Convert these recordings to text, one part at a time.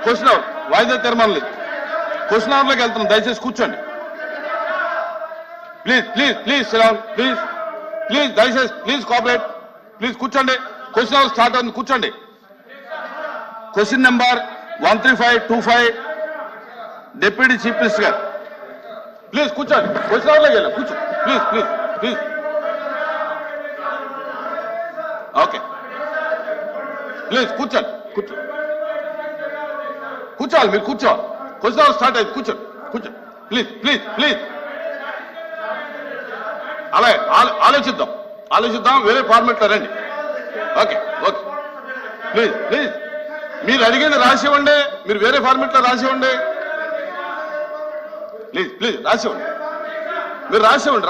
Question hour వాయిదా తీర్మానం లేదు. క్వశ్చన్ అవర్లోకి వెళ్తున్నాం. దయచేసి కూర్చోండి please please please please please దయచేసి ప్లీజ్ కోఆపరేట్ ప్లీజ్ కూర్చోండి. క్వశ్చన్ అవర్ స్టార్ట్ అవుతుంది. కూర్చోండి. Question number 13525 deputy chief minister గారు ప్లీజ్ కూర్చోండి. క్వశ్చన్ అవర్లోకి వెళ్ళాం. కూర్చో please please please. Okay please కూర్చోండి. కూర్చోవాలి. మీరు కూర్చోవాలి. క్వశ్చన్ అవర్ స్టార్ట్ అయింది. కూర్చోండి కూర్చోండి ప్లీజ్ ప్లీజ్ ప్లీజ్. అలాగే ఆలోచిద్దాం. వేరే ఫార్మెట్లో రండి. Okay okay please please. మీరు అడిగింది రాసి ఇవ్వండి. మీరు వేరే ఫార్మెట్లో రాసి ఇవ్వండి. ప్లీజ్ ప్లీజ్ రాసి ఇవ్వండి. మీరు రాసివ్వండి.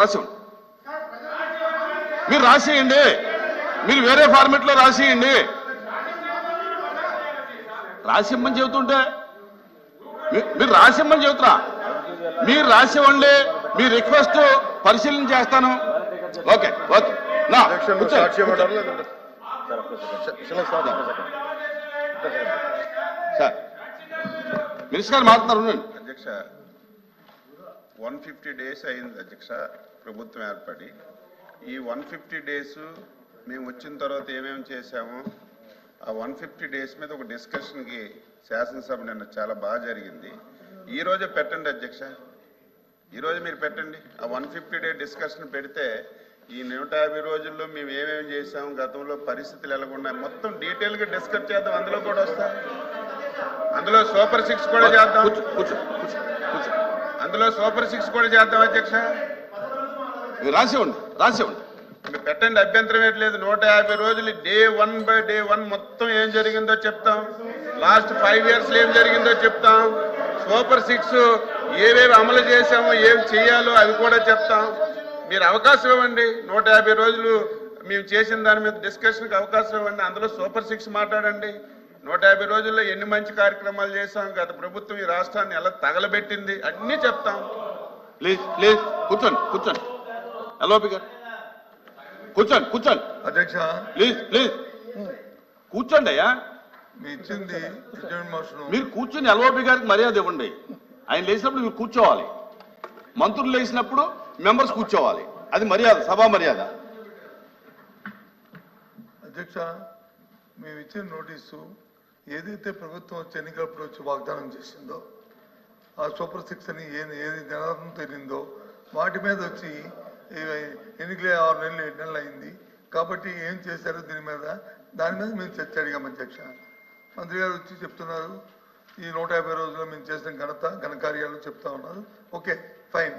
మీరు రాసియండి. మీరు వేరే ఫార్మెట్లో రాసియండి. రాసిమ్మని చెబుతుంటే మీరు రాసిమ్మని చెబుతున్నా. మీరు రాసివ్వండి. మీ రిక్వెస్ట్ పరిశీలన చేస్తాను. ఓకే ఓకే నా సార్ మినిస్టర్ గారు మాట్లాడుతున్నారు. అధ్యక్ష 150 days అయింది అధ్యక్ష ప్రభుత్వం ఏర్పడి. ఈ 150 days మేము వచ్చిన తర్వాత ఏమేమి చేశామో ఆ 150 days మీద ఒక డిస్కషన్కి శాసనసభ నిన్న చాలా బాగా జరిగింది. ఈ రోజే పెట్టండి అధ్యక్ష. ఈరోజు మీరు పెట్టండి. ఆ 150 day డిస్కషన్ పెడితే ఈ 150 రోజుల్లో మేము ఏమేమి చేసాం, గతంలో పరిస్థితులు ఎలాగున్నాయి మొత్తం డీటెయిల్గా డిస్కస్ చేద్దాం. అందులో కూడా వస్తాం. అందులో సూపర్ 6 కూడా చేద్దాం. అందులో సూపర్ 6 కూడా చేద్దాం అధ్యక్ష. రాసివ్వండి. మీరు పెట్టండి. అభ్యంతరం ఏంటలేదు. 150 రోజులు డే 1 by day 1 మొత్తం ఏం జరిగిందో చెప్తాం. లాస్ట్ 5 years ఏం జరిగిందో చెప్తాం. సూపర్ 6 ఏవేవి అమలు చేశామో ఏం చేయాలో అవి కూడా చెప్తాం. మీరు అవకాశం ఇవ్వండి. 150 రోజులు మేము చేసిన దాని మీద డిస్కషన్కి అవకాశం ఇవ్వండి. అందులో సూపర్ 6 మాట్లాడండి. 150 రోజుల్లో ఎన్ని మంచి కార్యక్రమాలు చేశాం, గత ప్రభుత్వం ఈ రాష్ట్రాన్ని ఎలా తగలబెట్టింది అన్నీ చెప్తాం. ప్లీజ్ ప్లీజ్ కూర్చోండి. ఎల్ఓపి గారు కూర్చోండి అధ్యక్ష. ప్లీజ్ ప్లీజ్ కూర్చోండి అయ్యా. మీరు కూర్చొని ఎల్ఓపి గారికి మర్యాద ఇవ్వండి. ఆయన లేచినప్పుడు మీరు కూర్చోవాలి. మంత్రులు లేచినప్పుడు మెంబర్స్ కూర్చోవాలి. అది మర్యాద, సభా మర్యాద. అధ్యక్ష, మేము ఇచ్చిన నోటీసు ఏదైతే ప్రభుత్వం వచ్చి ఎన్నికలప్పుడు వచ్చి వాగ్దానం చేసిందో ఆ సూపర్ 6 అని ఏది జనార్దం తెలియందో వాటి మీద వచ్చి ఎన్నికలే 6 నెలలు 7 నెలలు అయింది కాబట్టి ఏం చేశారో దాని మీద మేము చర్చ అడిగాం అధ్యక్ష. మంత్రి గారు వచ్చి చెప్తున్నారు ఈ 150 రోజుల్లో మేము చేసిన ఘనకార్యాలు చెప్తా ఉన్నారు. Okay fine.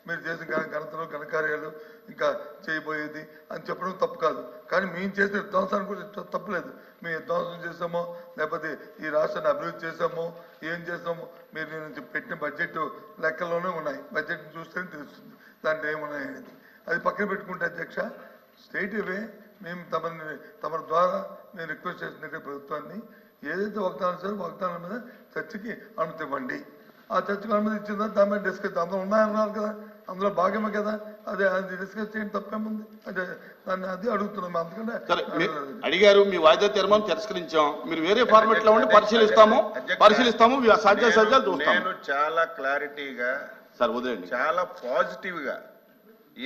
మీరు చేసిన ఘనతలు ఘనకార్యాలు ఇంకా చేయబోయేది అని చెప్పడం తప్పు కాదు. కానీ మేము చేసిన విధ్వంసాన్ని కూడా తప్పులేదు. మేము విధ్వంసం చేసామో లేకపోతే ఈ రాష్ట్రాన్ని అభివృద్ధి చేసామో ఏం చేసామో మీరు నేను పెట్టిన బడ్జెట్ లెక్కల్లోనే ఉన్నాయి. బడ్జెట్ చూస్తేనే తెలుస్తుంది దాంట్లో ఏమున్నాయి అనేది. అది పక్కన పెట్టుకుంటే అధ్యక్ష, స్ట్రైట్ అవే మేము తమ ద్వారా మేము రిక్వెస్ట్ చేసినట్టే ప్రభుత్వాన్ని ఏదైతే వాగ్దానం చేశారో వాగ్దానాల మీద చర్చకి అనుమతి ఇవ్వండి. ఆ చర్చకు అనుమతి ఇచ్చిందా దాని మీద డిస్కస్ అందులో ఉన్నాయన్నారు కదా, అందులో భాగమే కదా, అది డిస్కస్ చేయడం తప్పేముంది. అది అడుగుతున్నాం. అందుకంటే అడిగారు. మీ వాయిదా తీర్మానం తిరస్కరించాం. మీరు వేరే ఫార్మెట్ లో ఉండి పరిశీలిస్తాము. సాధ్యాలు చూస్తాం. నేను చాలా క్లారిటీగా సార్ వదిలేండి. చాలా పాజిటివ్ గా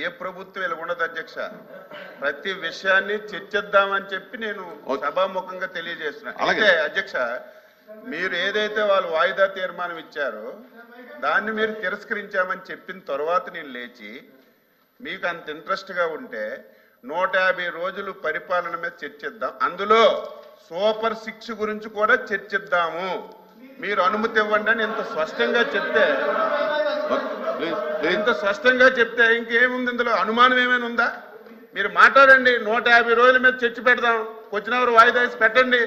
ఏ ప్రభుత్వం ఇలా ఉండదు అధ్యక్ష. ప్రతి విషయాన్ని చర్చిద్దామని చెప్పి నేను సభాముఖంగా తెలియజేస్తున్నాను. అయితే అధ్యక్ష, మీరు ఏదైతే వాళ్ళు వాయిదా తీర్మానం ఇచ్చారో దాన్ని మీరు తిరస్కరించామని చెప్పిన తర్వాత నేను లేచి మీకు అంత ఇంట్రెస్ట్ గా ఉంటే 150 రోజులు పరిపాలన మీద చర్చిద్దాం. అందులో సూపర్ 6 గురించి కూడా చర్చిద్దాము. మీరు అనుమతి ఇవ్వండి అని ఇంత స్పష్టంగా చెప్తే ఇంకేముంది ఇందులో? అనుమానం ఏమైనా ఉందా? మీరు మాట్లాడండి. 150 రోజుల మీద చర్చ పెడదాం. క్వశ్చన్ అవర్ వాయిదా వేసి పెట్టండి.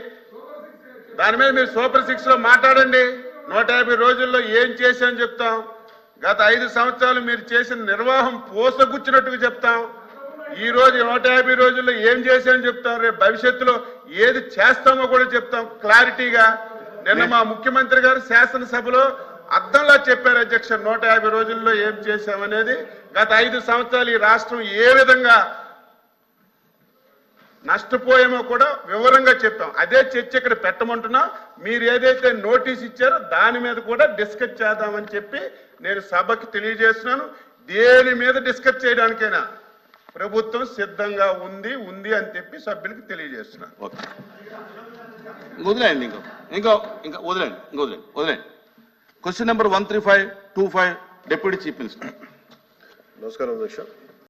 దాని మీద మీరు సూపర్ 6 లో మాట్లాడండి. 150 రోజుల్లో ఏం చేశామని చెప్తాం. గత 5 సంవత్సరాలు మీరు చేసిన నిర్వాహం పోసగుచ్చినట్టుగా చెప్తాం. ఈ రోజు 150 రోజుల్లో ఏం చేశామని చెప్తాం. రేపు భవిష్యత్తులో ఏది చేస్తామో కూడా చెప్తాం క్లారిటీగా. నిన్న మా ముఖ్యమంత్రి గారు శాసనసభలో అర్థంలా చెప్పారు అధ్యక్ష. 150 రోజుల్లో ఏం చేశామనేది, గత 5 సంవత్సరాలు ఈ రాష్ట్రం ఏ విధంగా నష్టపోయామో కూడా వివరంగా చెప్పాం. అదే చర్చ ఇక్కడ పెట్టమంటున్నాం. మీరు ఏదైతే నోటీస్ ఇచ్చారో దాని మీద కూడా డిస్కస్ చేద్దామని చెప్పి నేను సభకి తెలియజేస్తున్నాను. దేని మీద డిస్కస్ చేయడానికైనా ప్రభుత్వం సిద్ధంగా ఉంది అని చెప్పి సభ్యులకు తెలియజేస్తున్నాను. ఓకే, వదిలేండి, ఇంకా వదిలేండి. Question number 13525 deputy chief minister. నమస్కారం అధ్యక్ష.